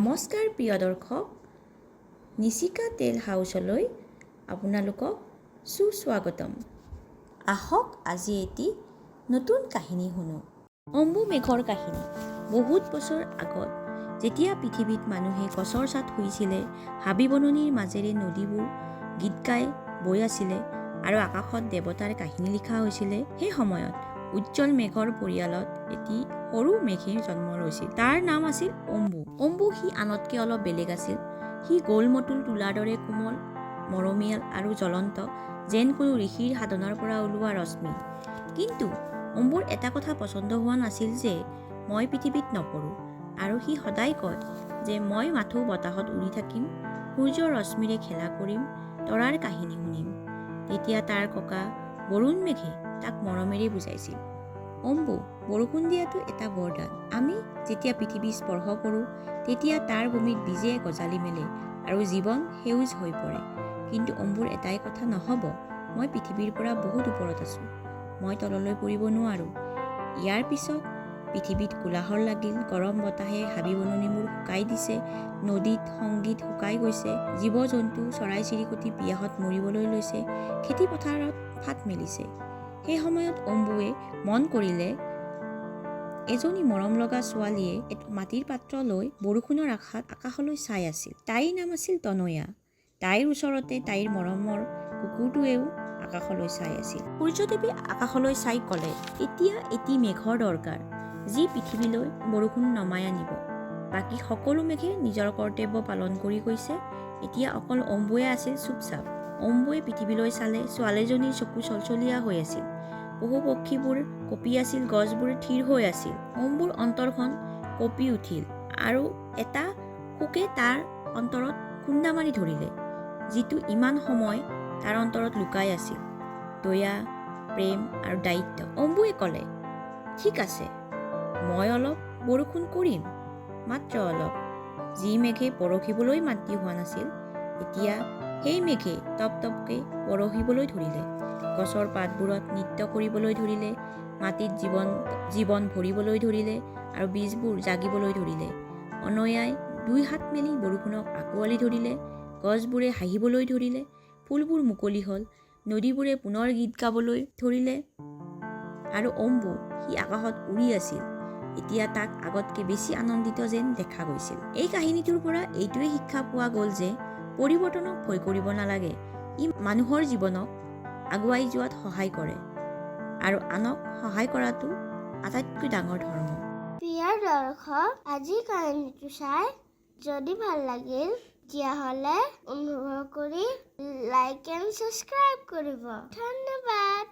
নমস্কাৰ প্ৰিয় দৰ্শক, নিচিকা টেল হাউচলৈ আপোনালোকক সুস্বাগতম। আহক আজি এটি নতুন কাহিনী শুনো। অম্বু মেঘৰ কাহিনী। বহুত বছৰ আগত যেতিয়া পৃথিৱীত মানুহে গছৰ ছাঁত শুইছিলে, হাবি বননিৰ মাজেৰে নদীবোৰ গীত গাই বৈ আছিলে আৰু আকাশত দেৱতাৰ কাহিনী লিখা হৈছিলে, সেই সময়ত উজ্জ্বল মেঘৰ পৰিয়ালত এটি সৰু মেঘে জন্ম লৈছিল। তাৰ নাম আছিল অম্বু। অম্বু সি আনতকৈ অলপ বেলেগ আছিল। সি গোল-মটোল তুলাৰ দৰে কোমল, মৰমীয়াল আৰু জ্বলন্ত, যেন কোনো ঋষিৰ সাধনাৰ পৰা ওলোৱা ৰশ্মি। কিন্তু অম্বুৰ এটা কথা পচন্দ হোৱা নাছিল যে মই পৃথিৱীত নপৰোঁ, আৰু সি সদায় কয় যে মই মাথো বতাহত উৰি থাকিম, সূৰ্যৰ ৰশ্মিৰে খেলা কৰিম, তৰাৰ কাহিনী শুনিম। তেতিয়া তাৰ ককা বৰুণ মেঘে তাক মৰমেৰে বুজাইছিল, অম্বু, বৰষুণ দিয়াটো এটা বৰদান। আমি যেতিয়া পৃথিৱী স্পৰ্শ কৰোঁ, তেতিয়া তাৰ ভূমিত বীজে গজালি মেলে আৰু জীৱন সেউজ হৈ পৰে। কিন্তু অম্বুৰ এটাই কথা, নহ'ব, মই পৃথিৱীৰ পৰা বহুত ওপৰত আছোঁ, মই তললৈ পৰিব নোৱাৰোঁ। ইয়াৰ পিছত পৃথিৱীত কোলাহল লাগিল। গৰম বতাহে হাবি বননিবোৰ শুকাই দিছে, নদীত সংগীত শুকাই গৈছে, জীৱ-জন্তু, চৰাই-চিৰিকটি পিয়াহত মৰিবলৈ লৈছে, খেতি পথাৰত ফাট মেলিছে। সেই সময়ত অম্বুৱে মন কৰিলে, এজনী মৰম লগা ছোৱালীয়ে মাটিৰ পাত্ৰ লৈ বৰষুণৰ আশাত আকাশলৈ চাই আছিল। তাইৰ নাম আছিল তনয়া। তাইৰ ওচৰতে তাইৰ মৰমৰ কুকুৰটোৱেও আকাশলৈ চাই আছিল। সূৰ্যদেৱে আকাশলৈ চাই ক'লে, এতিয়া এটি মেঘৰ দৰকাৰ, যি পৃথিৱীলৈ বৰষুণ নমাই আনিব। বাকী সকলো মেঘে নিজৰ কৰ্তব্য পালন কৰি গৈছে, এতিয়া অকল অম্বুৱে আছিল চুপচাপ। অম্বুৱে পৃথিৱীলৈ চালে, ছোৱালীজনীৰ চকু চলচলীয়া হৈ আছিল, পশু-পক্ষীবোৰ কঁপি আছিল, গছবোৰ থিৰ হৈ আছিল। অম্বুৰ অন্তৰখন কঁপি উঠিল আৰু এটা শোকে তাৰ অন্তৰত খুন্দা মাৰি ধৰিলে, যিটো ইমান সময় তাৰ অন্তৰত লুকাই আছিল, দয়া, প্ৰেম আৰু দায়িত্ব। অম্বুৱে ক'লে, ঠিক আছে, মই অলপ বৰষুণ কৰিম, মাত্ৰ অলপ। যি মেঘে বৰষিবলৈ মান্তি হোৱা নাছিল, এতিয়া সেই মেঘে টপ-টপকৈ বৰষিবলৈ ধৰিলে। গছৰ পাতবোৰত নৃত্য কৰিবলৈ ধৰিলে, মাটিত জীৱন ভৰিবলৈ ধৰিলে আৰু বীজবোৰ জাগিবলৈ ধৰিলে। অনয়াই দুই হাত মেলি বৰষুণক আঁকোৱালি ধৰিলে, গছবোৰে হাঁহিবলৈ ধৰিলে, ফুলবোৰ মুকলি হ'ল, নদীবোৰে পুনৰ গীত গাবলৈ ধৰিলে, আৰু অম্বু, সি আকাশত উৰি আছিল, এতিয়া তাক আগতকৈ বেছি আনন্দিত যেন দেখা গৈছিল। এই কাহিনীটোৰ পৰা এইটোৱে শিক্ষা পোৱা গ'ল যে পৰিৱৰ্তনক ভয় কৰিব নালাগে। ই মানুহৰ জীৱনক আগুৱাই যোৱাত সহায় কৰে, আৰু আনক সহায় কৰাটো আটাইতকৈ ডাঙৰ ধৰ্ম। প্ৰিয় দৰ্শক, আজি কাহিনীটো চাই যদি ভাল লাগিল, তেতিয়াহ'লে অনুগ্ৰহ কৰি লাইক এণ্ড ছাবস্ক্ৰাইব কৰিব। ধন্যবাদ।